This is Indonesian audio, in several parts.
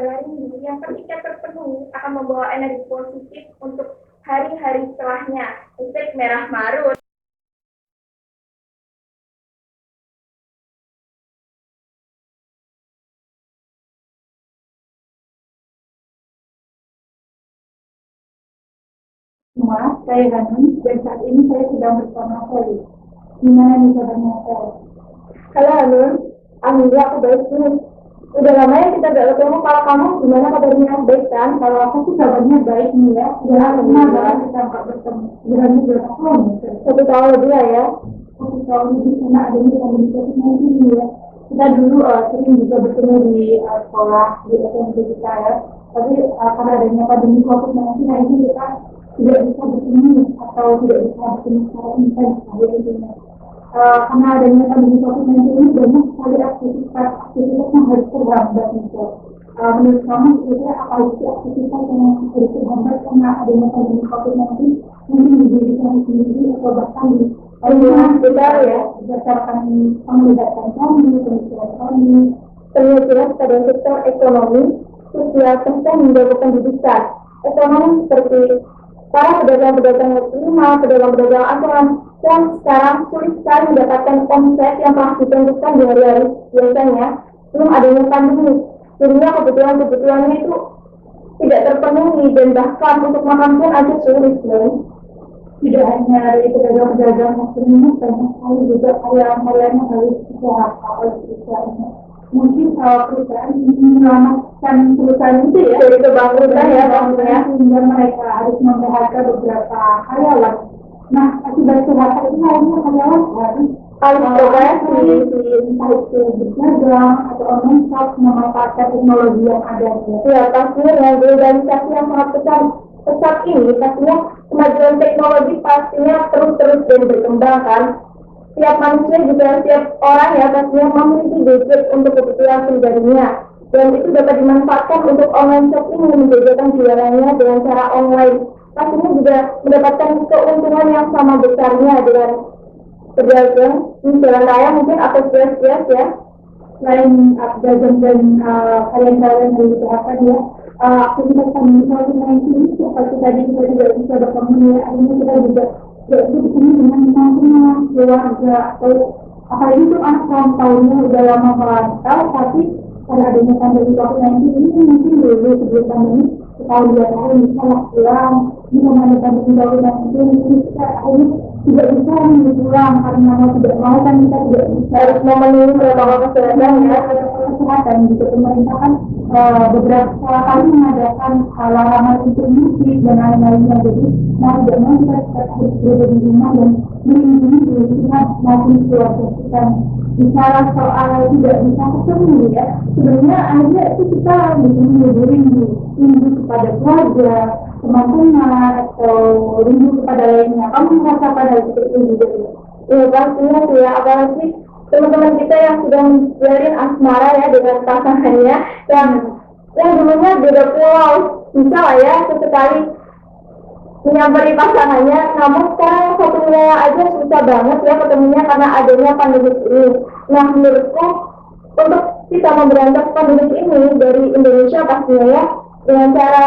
adalah rindu yang ketika terpenuhi akan membawa energi positif untuk hari-hari setelahnya. Efek merah marun. Semua, saya Hanum, dan saat ini saya sedang bersama Sally. Gimana nih kabarnya, Sally? Halo Hanum, alhamdulillah aku baik nih. Udah lama ya kita gak ketemu. Kalau kamu gimana kabarnya? Baik kan? Kalau aku sih kabarnya baik nih ya. Udah lama banget kita nggak bertemu. Berani berapa tahun ya? 1 tahun lebih lah ya. 1 tahun lebih karena adanya pandemi COVID-19 ini ya. Kita dulu sering juga bertemu di sekolah di SMP kita ya. Tapi karena adanya pandemi COVID-19 ini kita tidak bisa bertemu atau tidak bisa bertemu secara intens intinya. Karena adanya pandemi COVID-19 ini banyak sekali aktivitas yang harus terhambat nih. Menurut kamu kira-kira apa sih aktivitas yang harus terhambat karena adanya pandemi COVID-19? Mungkin di diri kamu sendiri atau bahkan di Kita ya, berdasarkan pemeliharaan kami, pemikiran kami, penelitian pada sektor ekonomi, sosial, kesehatan hingga pendidikan. Ekonomi seperti para pedagang-pedagang kaki lima, pedagang-pedagang asuhan yang sekarang sulit sekali mendapatkan omset yang telah ditentukan di hari-hari biasanya belum adanya pandemi. Jadinya kebutuhannya itu tidak terpenuhi dan bahkan untuk makan pun aja sulit loh. Tidak hanya dari pedagang-pedagang kaki lima, banyak sekali juga karyawan-karyawan yang harus istirahat. Mungkin perusahaan menyelamatkan perusahaan itu ya Dari kebangkrutan ya maksudnya. sehingga mereka harus memphk beberapa karyawan. Nah, akibat PHK itu akhirnya karyawan harus entah itu berdagang atau online shop memanfaatkan teknologi yang ada. Ya pastinya dengan globalisasi yang sangat pesat ini pastinya kemajuan teknologi pastinya terus dan berkembang kan. Setiap manusia juga setiap orang ya pastinya memiliki gadget untuk kebutuhan pribadinya, dan itu dapat dimanfaatkan untuk online shopping yang menjajakan jualannya dengan cara online. Pastinya juga mendapatkan keuntungan yang sama besarnya dengan pedagang di jalan raya mungkin atau kios-kios ya. Selain pedagang dan karyawan yang di PHK ya, aktivitas pandemi COVID-19 ini seperti tadi kita tidak bisa bertemu ya, akhirnya kita juga tidak bisa bertemu dengan teman-teman, keluarga, atau apalagi itu anak tahunnya udah lama merantau, tapi karena adanya pandemi COVID-19 ini mungkin dulu sebelum pandemi setahun 2 tahun bisa pulang, ini karena ada pandemi COVID-19 ini kita akhirnya tidak bisa pulang karena mau tidak mau kan kita tidak bisa Harus memenuhi protokol kesehatan ya. kesehatan juga pemerintah kan beberapa kali mengadakan larangan untuk mudik dan lain-lainnya, jadi mau tidak mau kita tetap harus berada di rumah dan melindungi diri kita maupun keluarga kita. Bicara soal tidak bisa ketemu ya, sebenarnya akhirnya itu kita bisa rindu kepada keluarga, teman-teman, atau rindu kepada lainnya. Kamu merasa pada seperti itu juga? Ya pastinya sih ya, apalagi teman-teman kita yang sudah menjalin asmara ya dengan pasangannya yang dulunya beda pulau, bisa lah ya sesekali menyamperin pasangannya, namun sekarang satu wilayah aja susah banget ya ketemunya karena adanya pandemi ini. Nah menurutku untuk kita memberantas pandemi ini dari Indonesia pastinya ya dengan cara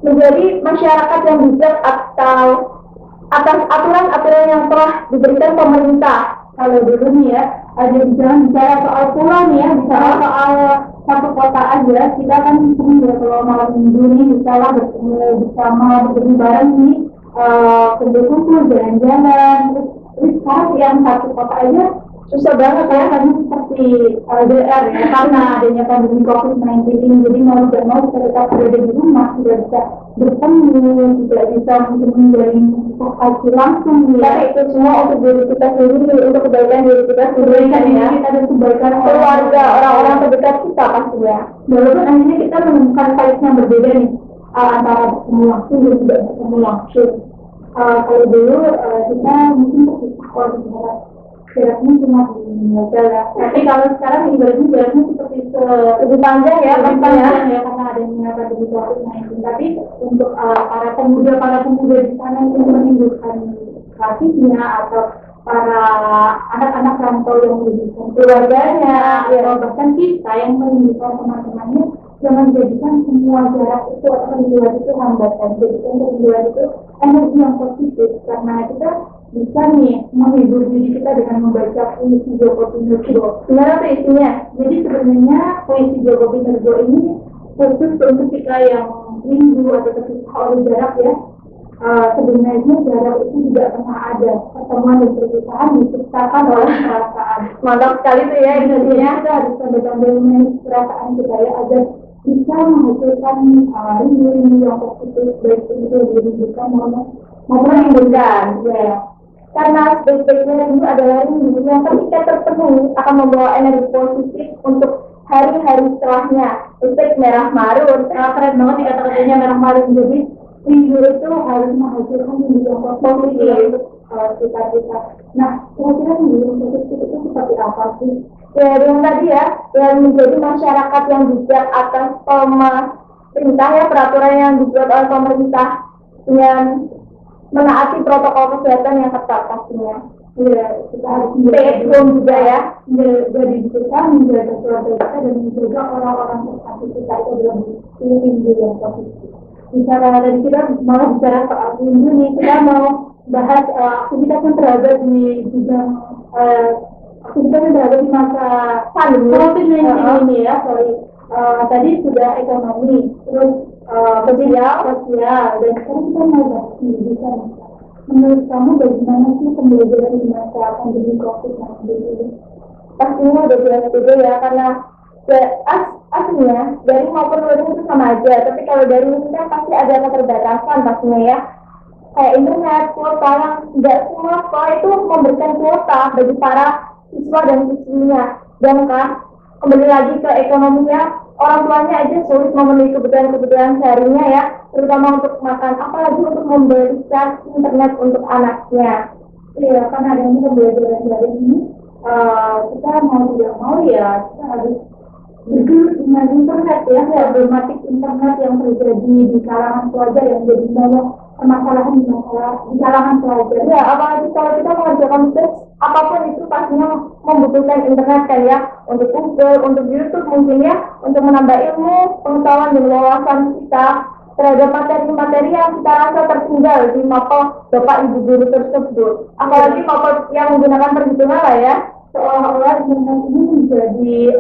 menjadi masyarakat yang bijak atau atas aturan-aturan yang telah diberikan pemerintah. Kalau dulu nih ya, jangan bicara soal pulau nih ya, bicara soal satu kota aja, kita kan sering ya kalau malam minggu nih misalnya bertemu bersama, bertemu bareng nih, kumpul-kumpul, jalan-jalan, terus sekarang yang satu kota aja Susah banget ya. karena seperti LDR ya, karena adanya pandemi COVID-19 ini, jadi mau tidak mau kita tetap berada di rumah, tidak bisa bertemu, tidak bisa mungkin menjalin komunikasi langsung ya. Tapi itu semua untuk diri kita sendiri, untuk kebaikan diri kita sendiri Kebaikan ya. diri kita dan kebaikan Keluarga, orang-orang terdekat kita pastinya. walaupun akhirnya kita menemukan vibes yang berbeda nih antara bertemu langsung dan tidak bertemu langsung. Kalau dulu kita mungkin berpisah jaraknya cuma di mobil ya, tapi kalau sekarang ibaratnya jaraknya seperti Lebih panjang ya lebih pastinya. panjang ya karena adanya pandemi COVID-19. Tapi untuk para pemuda di sana yang menimbulkan kasusnya atau para anak-anak rantau yang menimbulkan keluarganya, atau bahkan kita yang menimbulkan teman-temannya, jangan jadikan semua jarak itu atau penjualan itu hambatan. Jadikan penjualan itu energi yang positif, karena kita bisa nih menghibur diri kita dengan membaca puisi Joko Pinurbo. Gimana tuh isinya? Jadi sebenarnya puisi Joko Pinurbo ini khusus untuk kita yang rindu atau terpisah oleh jarak ya. Sebenarnya jarak itu tidak pernah ada. Pertemuan dan perpisahan diciptakan oleh perasaan. Mantap sekali tuh ya Jadi intinya. kita harus sambil-sambil memanage perasaan kita ya, agar bisa menghasilkan rindu-rindu yang positif, baik itu dirindukan maupun Merindukan. ya. Karena sebaik-baiknya rindu adalah rindu yang ketika terpenuhi akan membawa energi positif untuk hari-hari setelahnya. Efek merah marun. Keren banget nih kata-katanya merah marun. Jadi rindu itu harus menghasilkan rindu yang positif untuk kita. Nah, kira-kira rindu yang positif itu seperti apa sih? Ya, yang tadi ya, yang menjadi masyarakat yang bijak atas pemerintah ya, peraturan yang dibuat oleh pemerintah yang menaati protokol kesehatan yang ketat pastinya. Ya, kita harus Stay at home juga ya. menjadi kita, menjaga keluarga kita, dan menjaga orang-orang terkasih kita itu adalah rindu yang positif. Bicara tadi kita malah bicara soal rindu nih, kita mau bahas aktivitas yang berada di bidang aktivitas yang berada di masa pandemi COVID-19 ini ya. Tadi sudah ekonomi, terus sosial, dan sekarang kita mau bahas pendidikan. Menurut kamu bagaimana sih pembelajaran di masa pandemi COVID-19 ini? Pastinya udah jelas beda ya, karena aslinya dari maupun luring itu sama aja, tapi kalau dari ini kan pasti ada keterbatasan pastinya ya, kayak internet, kuota yang tidak semua sekolah itu memberikan kuota bagi para siswa dan siswinya, dan kan kembali lagi ke ekonominya, orang tuanya aja sulit memenuhi kebutuhan seharinya ya, terutama untuk makan, apalagi untuk memberikan internet untuk anaknya. Iya, karena adanya pembelajaran daring ini, kita mau tidak mau ya kita harus bergelut dengan internet ya, problematik internet yang terjadi di kalangan pelajar yang jadi banyak permasalahan di kalangan pelajar. Ya, apalagi kalau kita mengerjakan tugas apapun itu pastinya membutuhkan internet kan ya, untuk Google, untuk YouTube mungkin ya, untuk menambah ilmu, pengetahuan dan wawasan kita terhadap materi-materi yang kita rasa tertinggal di mapel bapak ibu guru tersebut. Apalagi mapel yang menggunakan perhitungan lah ya, Seolah-olah internet ini menjadi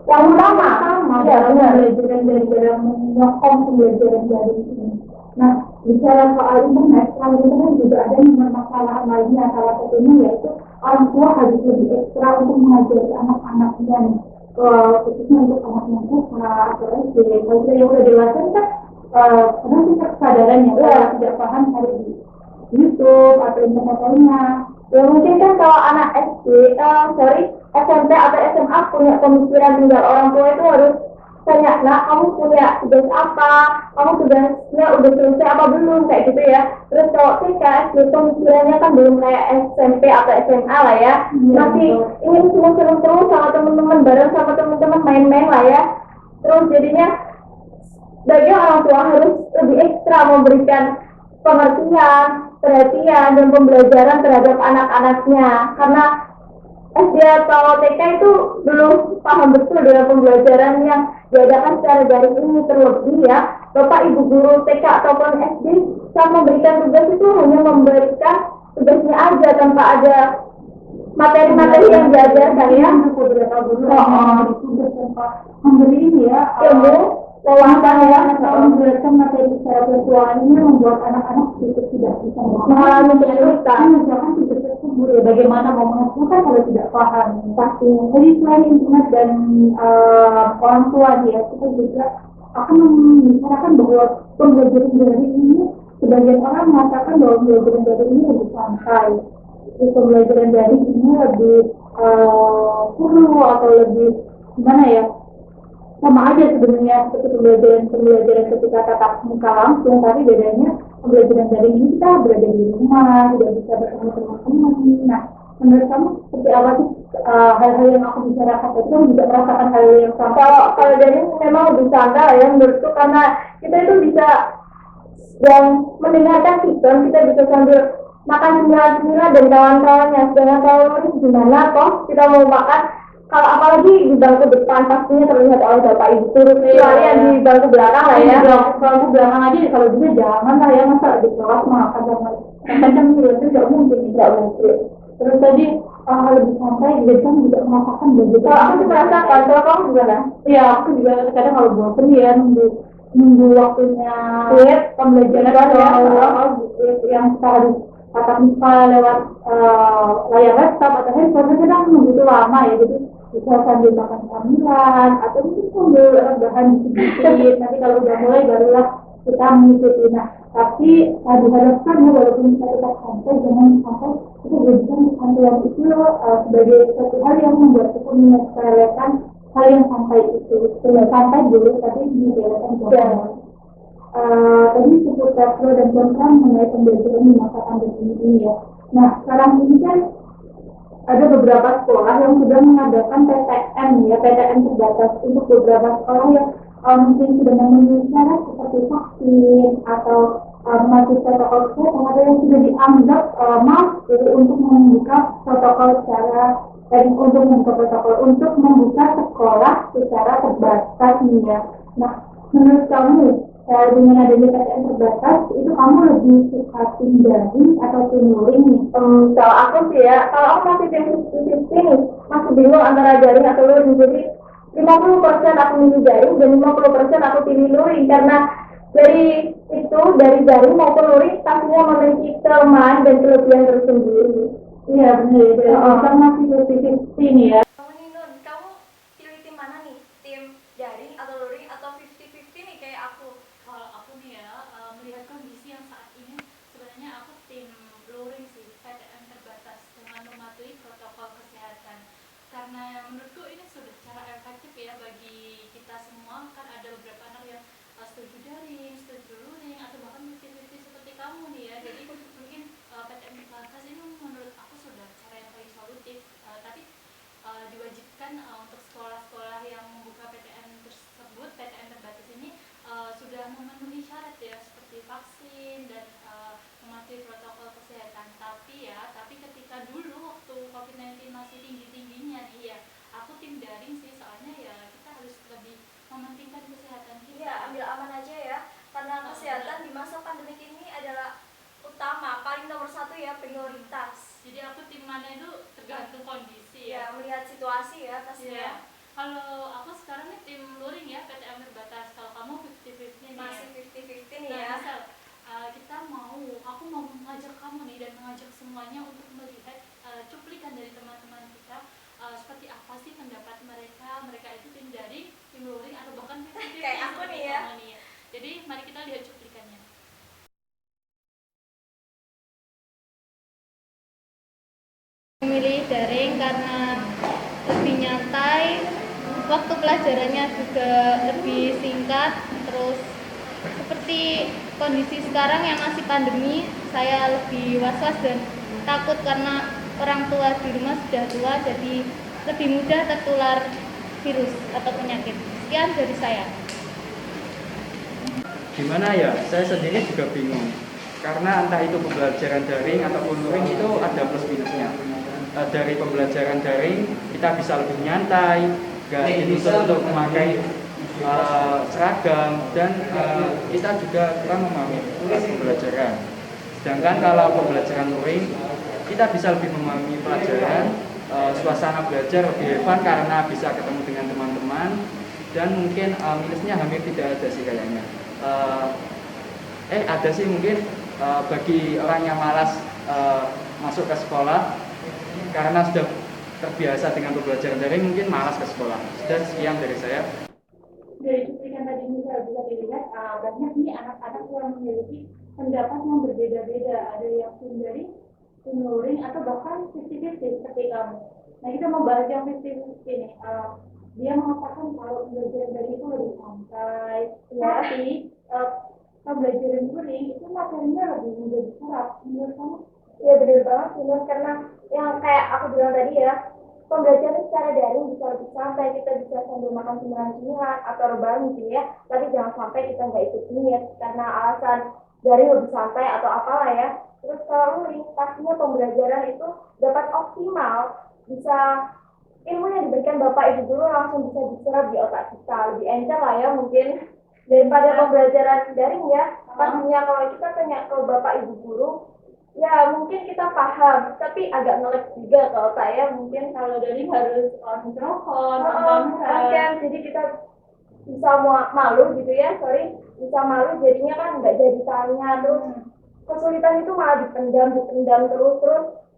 yang utama. dalam pembelajaran dalam menyokong pembelajaran daring ini. Nah, bicara soal internet, selain internet juga ada yang permasalahan lainnya, salah satunya yaitu orang tua harus lebih ekstra untuk mengajari anak-anaknya nih, khususnya untuk anak yang TK atau SD. Kalau yang udah dewasa kan kadang kita kesadarannya tidak paham hari di YouTube atau internet lainnya. Ya mungkin kan kalau anak SMP atau SMA punya pemikiran tinggal orang tua itu harus tanya, nah kamu punya tugas apa, kamu tugasnya udah selesai apa belum, kayak gitu ya. Terus kalau TK, SD pemikirannya kan belum kayak SMP atau SMA lah ya, masih ingin seneng-seneng terus sama teman-teman, bareng sama teman-teman main-main lah ya. Terus jadinya bagi orang tua harus lebih ekstra memberikan pengertian, perhatian, dan pembelajaran terhadap anak-anaknya, karena SD atau TK itu belum paham betul dengan pembelajaran yang diadakan secara daring ini. Terlebih ya, Bapak Ibu guru TK ataupun SD saat memberikan tugas itu hanya memberikan tugasnya aja tanpa ada materi-materi yang diajarkan ya. Beberapa guru tugas tanpa memberi ini ya Ilmu, wawasan ya, atau menjelaskan materi secara virtual ini membuat anak-anak sedikit tidak bisa mengalami kesulitan. Misalkan tidak tersebut ya, bagaimana mau mengajarkan kalau tidak paham pastinya. Jadi selain internet dan orang tua ya, kita juga akan membicarakan bahwa pembelajaran daring ini, sebagian orang mengatakan bahwa pembelajaran daring ini lebih santai. Jadi pembelajaran daring ini lebih seru atau lebih gimana ya, sama aja sebenarnya seperti pembelajaran ketika tatap muka langsung, tapi bedanya pembelajaran daring ini kita berada di rumah, tidak bisa bertemu teman-teman. Nah, menurut kamu seperti apa sih hal-hal yang aku bicarakan itu? Kamu juga merasakan hal yang sama? Kalau daring memang lebih santai ya menurutku, karena kita itu bisa yang mendengarkan film, kita bisa sambil makan cemilan dan kawan-kawannya. Sedangkan kalau gimana toh kita mau makan kalau apalagi di bangku depan pastinya terlihat oleh bapak ibu guru, kecuali yang di bangku belakang lah ya. Bangku belakang aja kalau bisa jangan lah ya, masa di kelas makan sama macam itu nggak mungkin, nggak mungkin. Terus tadi lebih santai, jadi kan juga merasakan begitu. Kalau aku sih merasakan, kalau kamu gimana? Iya, aku juga kadang kalau bosan ya nunggu waktunya pembelajaran yang kita harus tatap muka lewat layar laptop atau handphone, kadang nunggu itu lama ya, jadi bisa sambil makan camilan atau mungkin sambil bahan sedikit. Nanti kalau udah mulai barulah kita mengikuti. Nah, tapi diharapkan ya walaupun kita tetap santai, jangan sampai kita jadikan kesantaian itu sebagai satu hal yang membuat kita menyepelekan hal yang santai itu. Santai dulu, tapi menyepelekan jangan. Tadi seputar pro dan kontra mengenai pembelajaran di masa pandemi ini ya. Nah, sekarang ini kan ada beberapa sekolah yang sudah mengadakan PTM ya, PTM terbatas untuk beberapa sekolah yang mungkin sudah memenuhi syarat seperti vaksin atau mematuhi protokol kesehatan, ada yang sudah dianggap mampu untuk membuka protokol secara untuk membuka sekolah secara terbatas nih ya. Nah, menurut kamu dengan adanya PTM terbatas itu kamu lebih suka tim daring atau tim luring nih? Kalau aku sih ya, kalau aku masih tim nih, masih bingung antara daring atau luring. Jadi 50% aku pilih daring dan 50% aku pilih luring, karena dari daring maupun luring pastinya memiliki kelemahan dan kelebihan tersendiri. Iya benar ya, kita masih 50-50 nih ya. Kamu nih Nun, kamu pilih tim mana nih? Tim daring atau luring atau 50-50 nih kayak aku? Kalau aku nih ya, melihat kondisi yang saat ini, sebenarnya aku tim luring sih, PTM terbatas dengan mematuhi protokol kesehatan. Karena menurutku ini sudah cara efektif ya bagi kita semua. Kan ada beberapa anak yang setuju daring, setuju luring, atau bahkan 50-50 seperti kamu nih ya. Jadi mungkin PTM terbatas ini menurut aku sudah cara yang paling solutif. Tapi diwajibkan untuk sekolah-sekolah yang membuka PTM tersebut, PTM terbatas ini sudah memenuhi syarat ya, seperti vaksin dan mematuhi protokol kesehatan. Tapi ketika dulu waktu COVID-19 masih tinggi-tingginya nih ya, aku tim daring sih, soalnya ya kita harus lebih mementingkan kesehatan kita. Iya, ambil aman aja ya, karena kesehatan di masa pandemi ini adalah utama, paling nomor satu ya, prioritas. Jadi aku tim mana itu tergantung kondisi ya. Ya, melihat situasi ya pastinya. Iya. Kalau aku sekarang nih tim luring ya, PTM terbatas. Kalau kamu 50-50 nih Masih ya. 50-50 nih Nah, ya. misal aku mau mengajak kamu nih dan mengajak semuanya untuk melihat cuplikan dari teman-teman kita, seperti apa sih pendapat mereka itu tim daring, tim luring, atau bahkan 50-50 Kayak aku nih ya. Jadi mari kita lihat cuplikannya. Memilih daring karena lebih nyantai, waktu pelajarannya juga lebih singkat. Terus seperti kondisi sekarang yang masih pandemi, saya lebih was-was dan takut karena orang tua di rumah sudah tua, jadi lebih mudah tertular virus atau penyakit. Sekian dari saya. Gimana ya, saya sendiri juga bingung, karena entah itu pembelajaran daring ataupun luring itu ada plus minusnya. Dari pembelajaran daring kita bisa lebih nyantai, gak dituntut untuk memakai seragam, dan kita juga kurang memahami pembelajaran. Sedangkan kalau pembelajaran luring kita bisa lebih memahami pelajaran, suasana belajar lebih fun karena bisa ketemu dengan teman-teman, dan mungkin minusnya hampir tidak ada sih kayaknya. Ada sih mungkin bagi orang yang malas masuk ke sekolah karena sudah terbiasa dengan pembelajaran daring, mungkin malas ke sekolah. Dan sekian dari saya. Dari cuplikan tadi bisa dilihat banyak nih anak-anak yang memiliki pendapat yang berbeda-beda. Ada yang tim daring, tim luring, atau bahkan 50-50 seperti kamu. Nah, kita mau bahas yang 50-50 nih. Dia mengatakan kalau pembelajaran daring itu lebih santai, tapi pembelajaran luring itu materinya lebih mudah diserap. Menurut kamu? Ya benar banget sih Mas, karena yang kayak aku bilang tadi ya, pembelajaran secara daring bisa lebih santai, kita bisa sambil makan cemilan-cemilan atau rebahan gitu ya, tapi jangan sampai kita nggak ikut niat karena alasan daring lebih santai atau apalah ya. Terus kalau luring, pastinya pembelajaran itu dapat optimal, bisa ilmu yang diberikan Bapak Ibu guru langsung bisa diserap di otak kita, lebih encer lah ya mungkin daripada pembelajaran daring ya. Pastinya kalau kita tanya ke Bapak Ibu guru, ya mungkin kita paham, tapi agak ngelek juga ke otak ya. Mungkin kalau daring harus on mikrofon, on kamera. Jadi kita bisa malu gitu ya, bisa malu jadinya kan nggak jadi tanya, terus kesulitan itu malah dipendam terus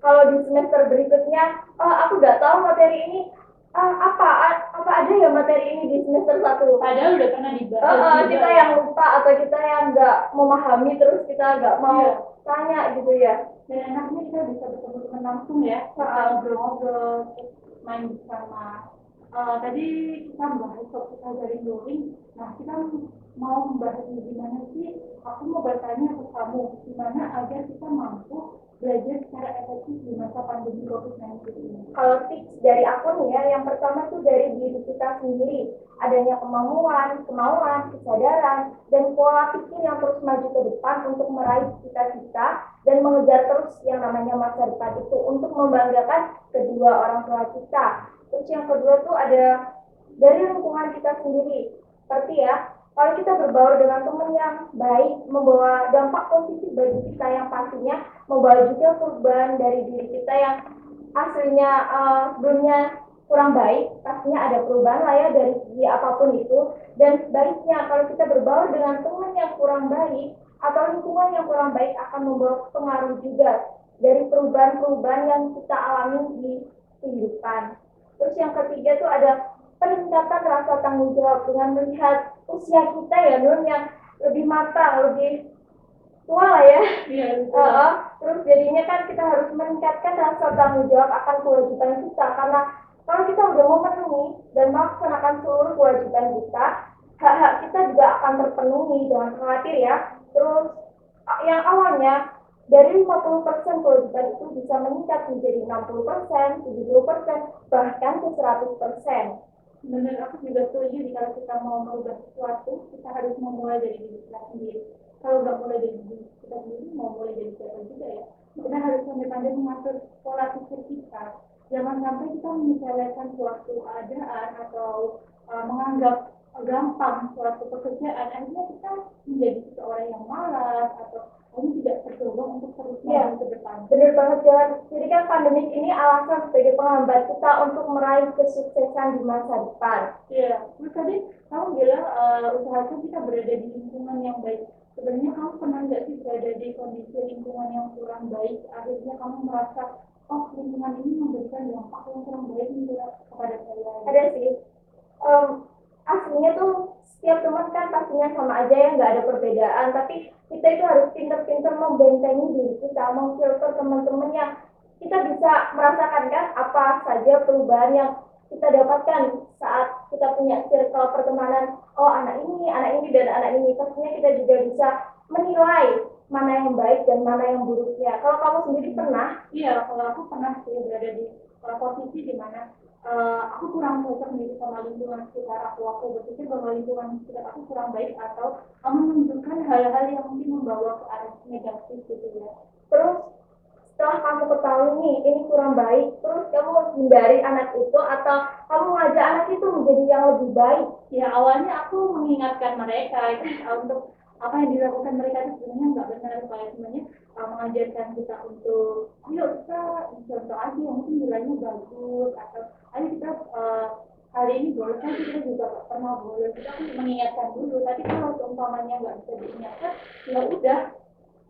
kalau di semester berikutnya, aku nggak tahu materi ini, apa aja ya materi ini di semester 1. Padahal udah pernah dibahas. Kita yang lupa atau kita yang nggak memahami terus kita nggak mau tanya gitu ya. Dan enaknya kita bisa bertemu teman langsung ya, ngobrol-ngobrol, main bersama. Tadi kita membahas topik pelajaran daring. Nah, kita mau membahas gimana sih? Aku mau bertanya ke kamu, gimana agar kita mampu belajar secara efektif di masa pandemi COVID-19 ini? Kalau tips dari aku nih ya, yang pertama tuh dari diri kita sendiri. Adanya kemauan, kesadaran, dan pola pikir yang terus maju ke depan untuk meraih cita-cita dan mengejar terus yang namanya masa depan itu untuk membanggakan kedua orang tua kita. Terus yang kedua tuh ada dari lingkungan kita sendiri. Seperti ya, kalau kita berbaur dengan teman yang baik, membawa dampak positif bagi kita yang pastinya membawa juga perubahan dari diri kita yang aslinya sebelumnya kurang baik, pastinya ada perubahan lah ya dari segi apapun itu. Dan sebaliknya kalau kita berbaur dengan teman yang kurang baik atau lingkungan yang kurang baik akan membawa pengaruh juga dari perubahan-perubahan yang kita alami di kehidupan. Terus yang ketiga tuh ada peningkatan rasa tanggung jawab dengan melihat usia kita ya Nun yang lebih matang, lebih tua lah ya. Iya, Terus jadinya kan kita harus meningkatkan rasa tanggung jawab akan kewajiban kita, karena kalau kita udah memenuhi dan melaksanakan seluruh kewajiban kita, hak-hak kita juga akan terpenuhi, jangan khawatir ya. Terus yang awalnya dari 50% kewajiban itu bisa meningkat menjadi 60%, 70%, bahkan ke 100%. Benar, aku juga setuju kalau kita mau merubah sesuatu, kita harus memulai dari diri kita sendiri. Kalau nggak mulai dari diri kita sendiri, mau mulai dari siapa juga ya. Kita harus pandai-pandai mengatur pola pikir kita. Jangan sampai kita menyepelekan suatu keadaan atau menganggap gampang suatu pekerjaan. Akhirnya kita menjadi seseorang yang malas atau ini tidak terdorong untuk terus maju ke depan. Benar banget Jalan. Jadi kan pandemi ini alasan sebagai penghambat kita untuk meraih kesuksesan di masa depan. Iya, terus tadi kamu bilang usahakan kita berada di lingkungan yang baik. Sebenarnya kamu pernah nggak sih berada di kondisi lingkungan yang kurang baik? Akhirnya kamu merasa, oh lingkungan ini memberikan dampak yang kurang baik kepada saya. Ada sih. Aslinya tuh setiap teman kan pastinya sama aja ya, nggak ada perbedaan. Tapi kita itu harus pintar-pintar membentengi diri kita, memfilter teman-teman yang kita bisa merasakan kan apa saja perubahan yang kita dapatkan saat kita punya circle pertemanan. Oh anak ini dan anak ini. Pastinya kita juga bisa menilai mana yang baik dan mana yang buruknya. Kalau kamu sendiri pernah? Iya, kalau aku pernah sih berada di posisi di mana aku kurang cocok nih sama lingkungan sekitar aku berpikir bahwa lingkungan sekitar aku kurang baik atau menunjukkan hal-hal yang mungkin membawa ke arah negatif gitu ya. Terus setelah kamu ketahui nih ini kurang baik, terus kamu hindari anak itu atau kamu ngajak anak itu menjadi yang lebih baik? Ya awalnya aku mengingatkan mereka untuk apa yang dilakukan mereka itu sebenarnya nggak benar, kayak sebenarnya mengajarkan kita untuk yuk kita contoh aja yang mungkin nilainya bagus atau ayo kita hari ini bolos kan kita juga nggak pernah bolos, kita mengingatkan dulu. Tapi kalau umpamanya nggak bisa diingatkan ya udah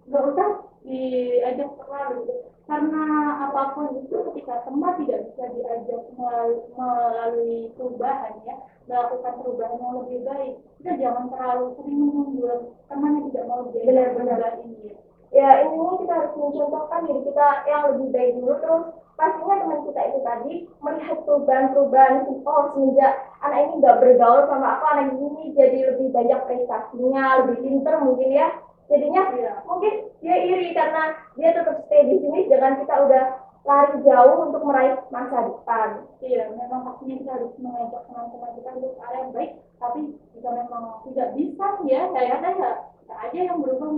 nggak usah diajak terlalu gitu. Karena apapun itu ketika teman tidak bisa diajak melalui perubahan ya, melakukan perubahan yang lebih baik, kita jangan terlalu sering menunggu teman yang tidak mau diajak perubahan ini. Ya intinya kita harus mencontohkan diri kita yang lebih baik dulu, terus pastinya teman kita itu tadi melihat perubahan-perubahan. Oh semenjak anak ini nggak bergaul sama aku, anak ini jadi lebih banyak prestasinya, lebih pinter mungkin ya. Jadinya mungkin dia iri karena dia tetap stay di sini, sedangkan kita udah lari jauh untuk meraih masa depan. Iya, memang pastinya kita harus mengajak teman-teman kita untuk arah yang baik. Tapi jika memang tidak bisa ya, saya ada ya aja yang berubah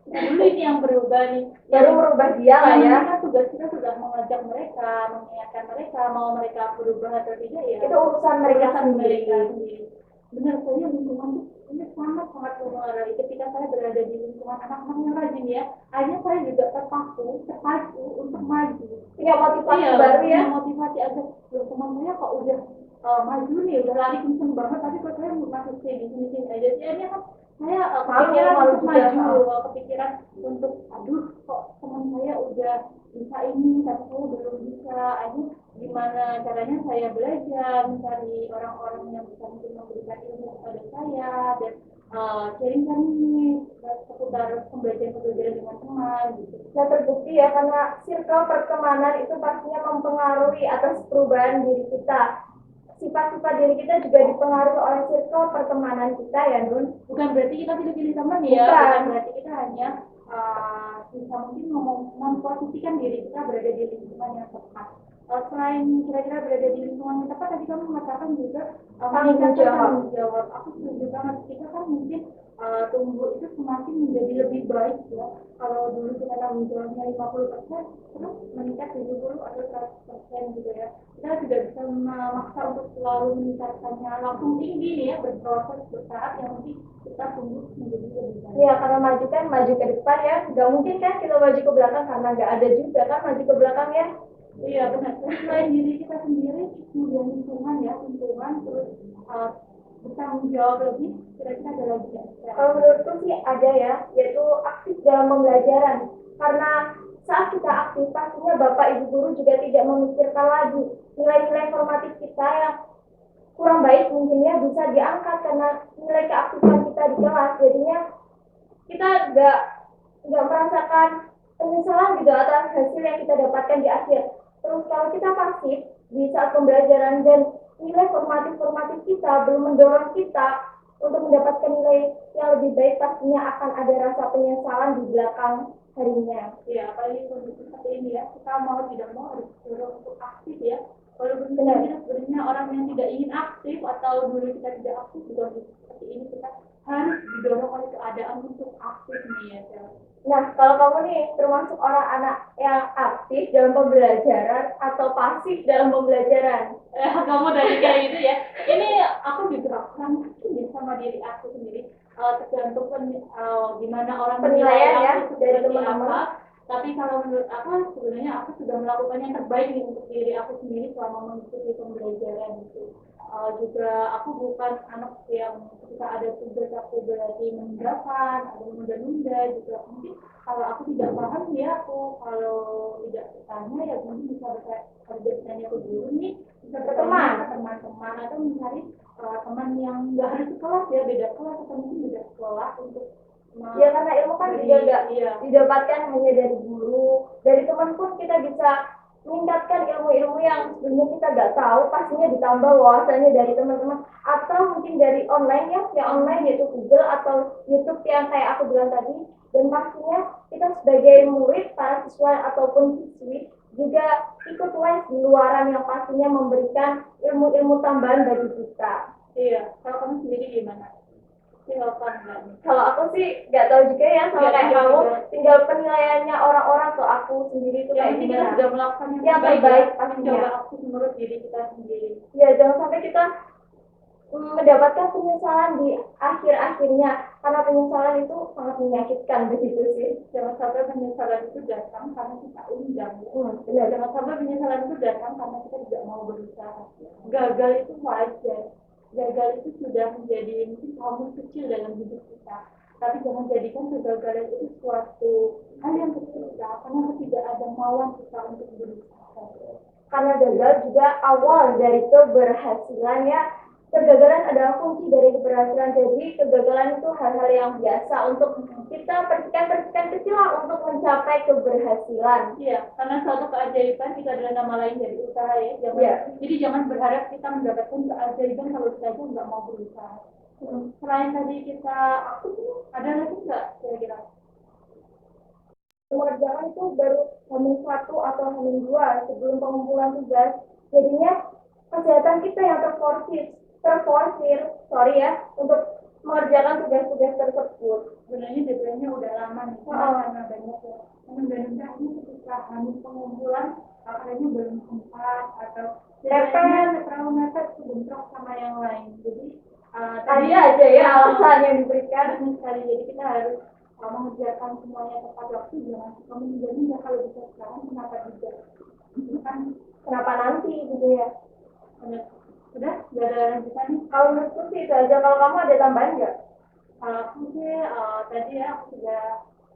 Nah, dulu ini yang berubah nih. Baru merubah dia lah ya. Kan tugas kita sudah mengajak mereka, mengingatkan mereka, mau mereka berubah atau tidak ya. Itu urusan mereka sendiri. Benar saja lingkungan ini sangat mempengaruhi. Ketika saya berada di lingkungan anak-anak yang rajin ya, akhirnya saya juga terpacu untuk maju. Punya motivasi baru ya. Motivasi agar teman saya kok udah maju nih, udah lari kenceng banget, tapi kok saya masih kayak di sini aja sih. Akhirnya kan saya kepikiran untuk maju, kepikiran untuk aduh kok teman saya udah bisa ini, tapi saya belum bisa. Akhirnya gimana caranya saya belajar mencari orang-orang yang bisa mungkin memberikan ilmu kepada saya dan sharing-sharing seputar pembelajaran dengan teman gitu. Nah terbukti ya karena circle pertemanan itu pastinya mempengaruhi atas perubahan diri kita. Sifat-sifat diri kita juga dipengaruhi oleh circle pertemanan kita ya Nun. Bukan berarti kita pilih-pilih teman ya, bukan berarti kita hanya bisa mungkin memposisikan diri kita berada di lingkungan yang tepat. Selain kira-kira berada di lingkungan yang tepat, tadi kamu mengatakan juga tanggung jawab. Aku setuju banget. Kita kan mungkin tumbuh itu semakin menjadi lebih baik ya. Kalau dulu kita tanggung jawabnya 50%, terus meningkat 70 atau 100% gitu ya. Kita tidak bisa memaksa untuk selalu meningkatkannya langsung tinggi nih ya, berproses bertahap yang mungkin kita tumbuh menjadi lebih baik. Iya, karena maju kan maju ke depan ya. Gak mungkin kan kita maju ke belakang karena gak ada juga kan maju ke belakang ya. Iya benar. Selain diri kita sendiri, kemudian lingkungan ya, lingkungan terus bertanggung jawab lebih. Kira-kira ada lagi ya? Kalau menurutku sih ada ya, yaitu aktif dalam pembelajaran. Karena saat kita aktif, pastinya Bapak Ibu Guru juga tidak memikirkan lagi nilai-nilai formatif kita yang kurang baik mungkinnya bisa diangkat karena nilai keaktifan kita di kelas. Jadinya kita nggak merasakan penyesalan gitu atas hasil yang kita dapatkan di akhir. Terus kalau kita pasif di saat pembelajaran dan nilai formatif kita belum mendorong kita untuk mendapatkan nilai yang lebih baik, pastinya akan ada rasa penyesalan di belakang harinya. Iya, apalagi kondisi seperti ini ya, kita mau tidak mau harus didorong untuk aktif ya. Walaupun sebenarnya orang yang tidak ingin aktif atau dulu kita tidak aktif di kondisi seperti ini, kita harus didorong oleh keadaan untuk aktif nih ya. Nah, kalau kamu nih termasuk orang anak yang aktif dalam pembelajaran atau pasif dalam pembelajaran? Kamu dari kayak gitu ya. Ini aku juga kurang yakin sama diri aku sendiri. Tergantung gimana orang penilaian ya dari teman-teman. Tapi kalau menurut aku sebenarnya aku sudah melakukan yang terbaik nih untuk diri aku sendiri selama mengikuti pembelajaran itu. Juga aku bukan anak yang ketika ada tugas aku berarti meninggalkan atau menunda-nunda juga. Mungkin kalau aku tidak paham ya aku kalau tidak bertanya ya mungkin bisa bertanya ke guru nih, bisa berteman ke teman-teman atau mencari teman yang nggak harus sekolah ya, beda kelas atau mungkin beda sekolah untuk ya karena ilmu kan juga nggak didapatkan hanya dari guru, dari teman pun kita bisa meningkatkan ilmu-ilmu yang sebenarnya kita nggak tahu, pastinya ditambah wawasannya dari teman-teman atau mungkin dari online ya, yang online yaitu Google atau YouTube yang kayak aku bilang tadi. Dan pastinya kita sebagai murid, para siswa ataupun siswi juga ikut les di luaran yang pastinya memberikan ilmu-ilmu tambahan bagi kita. Iya, kalau kamu sendiri gimana? Kalau aku sih nggak tahu juga ya sama kayak kamu, tinggal penilaiannya orang-orang atau aku sendiri itu kayak gimana. Kita sudah melakukan yang terbaik pastinya. Coba aku menurut diri kita sendiri. Ya jangan sampai kita mendapatkan penyesalan di akhir-akhirnya, karena penyesalan itu sangat menyakitkan begitu sih. Jangan sampai penyesalan itu datang karena kita undang. Jangan sampai penyesalan itu datang karena kita tidak mau berusaha. Gagal itu wajar. Gagal itu sudah menjadi mungkin momen kecil dalam hidup kita. Tapi jangan jadikan kegagalan itu suatu hal yang kecil karena tidak ada mauan kita untuk berusaha. Karena gagal juga awal dari keberhasilan ya. Kegagalan adalah kunci dari keberhasilan. Jadi kegagalan itu hal-hal yang biasa untuk kita percikan-percikan kecil lah untuk mencapai keberhasilan. Iya, karena suatu keajaiban itu adalah nama lain dari usaha ya. Jadi jangan berharap kita mendapatkan keajaiban kalau kita aja nggak mau berusaha. Selain tadi kita ada lagi nggak kira-kira? Mengerjakan itu baru H-1 atau H-2 sebelum pengumpulan tugas. Jadinya kesehatan kita yang terforsir untuk mengerjakan tugas-tugas tersebut. Sebenarnya deadline-nya udah lama nih, karena banyak ya. Menunda-nunda ini ketika hamil pengumpulan, akhirnya belum sempat atau deadline-nya terlalu mepet sebentrok sama yang lain. Jadi Ada aja ya alasan yang diberikan. sekali, jadi kita harus mengerjakan semuanya tepat waktu, jangan suka menunda-nunda. Kalau bisa sekarang, kenapa tidak? Itu kan Kenapa nanti gitu ya? udah nggak ada lanjutan nih. Kalau menurutku sih itu aja. Kalau kamu ada tambahan nggak? Kalau aku sih tadi ya aku sudah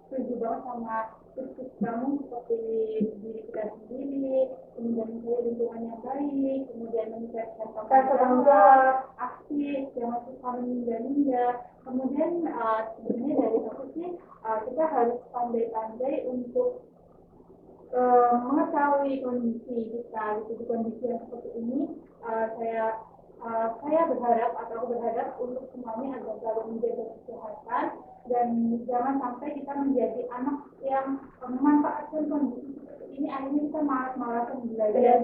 setuju banget sama tips kamu seperti diri kita sendiri, kemudian mencari lingkungan yang baik, kemudian meningkatkan Tanggung jawab. aktif, jangan suka menunda-nunda. Kemudian sebenarnya dari aku sih kita harus pandai-pandai untuk mengetahui kondisi kita gitu. Di kondisi yang seperti ini saya berharap atau aku berharap untuk semuanya agar selalu menjaga kesehatan dan jangan sampai kita menjadi anak yang memanfaatkan kondisi seperti ini, akhirnya kita malas-malasan belajar.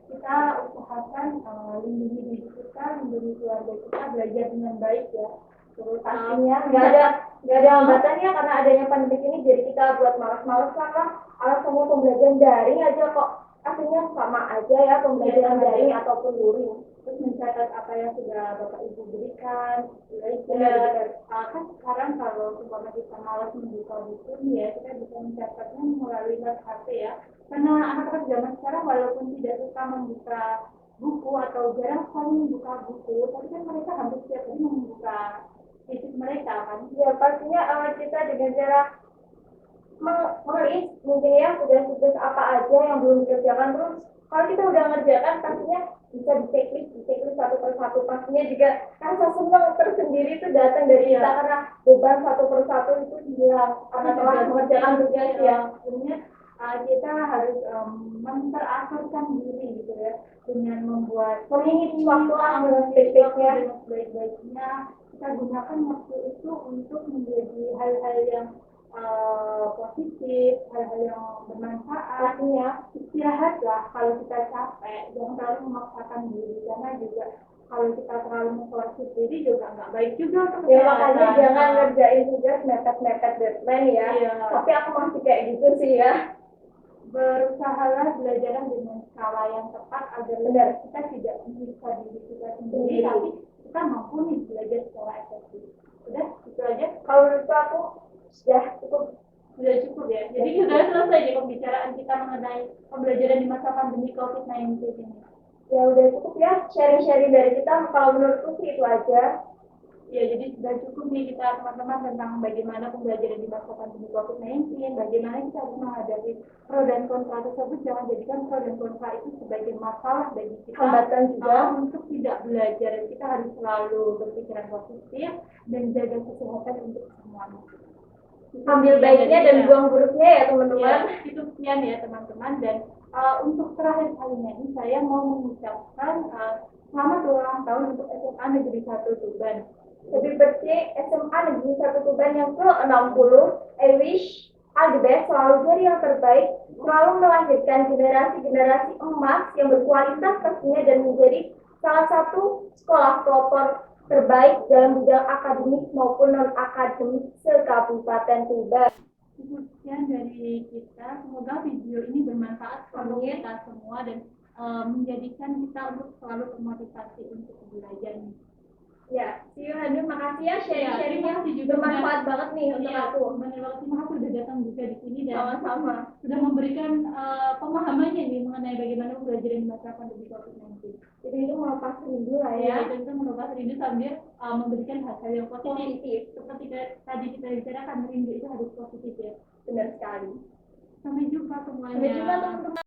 Kita usahakan lindungi diri kita, lindungi keluarga kita, belajar dengan baik ya. Terus Pastinya nggak ada hambatannya karena adanya pandemi ini, jadi kita buat malas-malasan lah. Alasannya pembelajaran daring aja kok. Aslinya sama aja ya pembelajaran daring ataupun luring. terus mencatat apa yang sudah Bapak Ibu berikan, belajar. Kan sekarang kalau umpama kita malas membuka buku ya, kita bisa mencatatnya melalui HP ya. Karena anak-anak zaman sekarang walaupun tidak suka membuka buku atau jarang sekali membuka buku, tapi kan mereka hampir setiap hari membuka fisik mereka kan. Ya pastinya kita dengan cara menulis mungkin ya tugas-tugas apa aja yang belum dikerjakan, terus kalau kita udah ngerjakan pastinya bisa di checklist satu persatu. Pastinya juga rasa senang tersendiri itu datang dari kita karena beban satu persatu itu hilang karena telah mengerjakan tugas ya. Sebenarnya kita harus menteraturkan diri gitu ya, dengan membuat Mengingit waktu dengan baik-baiknya. dengan sebaik-baiknya. Kita gunakan waktu itu untuk menjadi hal-hal yang positif, hal-hal yang bermanfaat. Pastinya Istirahatlah kalau kita capek, jangan terlalu memaksakan diri, karena juga kalau kita terlalu memforce diri juga nggak baik juga untuk ya kesehatan. makanya jangan ngerjain tugas mepet-mepet deadline ya. Iya. Tapi aku masih kayak gitu sih ya. Berusahalah belajar dengan skala yang tepat agar Benar. kita tidak menyiksa diri kita sendiri, tapi kita mampu nih belajar secara efektif. Udah, itu aja. Kalau menurut aku sudah cukup. Sudah cukup ya. Jadi sudah selesai nih pembicaraan kita mengenai pembelajaran di masa pandemi COVID-19 ini. Ya udah cukup ya sharing-sharing dari kita. Kalau menurutku sih itu aja. Ya, jadi sudah cukup nih kita teman-teman tentang bagaimana pembelajaran di masa pandemi COVID-19, bagaimana kita harus menghadapi pro dan kontra tersebut. Jangan jadikan pro dan kontra itu sebagai masalah bagi kita. Hambatan juga. Untuk tidak belajar, kita harus selalu berpikiran positif dan jaga kesehatan untuk semuanya. Ambil baiknya dan buang buruknya ya teman-teman. Itu sekian ya teman-teman, dan untuk terakhir kalinya ini saya mau mengucapkan selamat ulang tahun untuk SMA Negeri 1 Tuban. Lebih bersih SMA Negeri 1 Tuban yang ke-60. I wish all the best, selalu jadi yang terbaik, selalu melahirkan generasi-generasi emas yang berkualitas pastinya dan menjadi salah satu sekolah pelopor terbaik dalam bidang akademik maupun non-akademik se-Kabupaten Tuban. Sekian dari kita, semoga video ini bermanfaat untuk kita semua dan menjadikan kita untuk selalu termotivasi untuk belajar. Ya, see you Hanum, makasih ya sharing-sharingnya, juga bermanfaat banget nih untuk aku. Benar banget, terima kasih sudah datang juga di sini dan Sama-sama. sudah memberikan pemahamannya nih mengenai bagaimana pembelajaran di masa pandemi COVID-19. Jadi itu melepas rindu lah Ya, ya. itu melepas rindu sambil memberikan hal-hal yang positif. Seperti tadi kita bicarakan, rindu itu harus positif ya. Benar sekali. Sampai jumpa semuanya. Sampai jumpa teman-teman.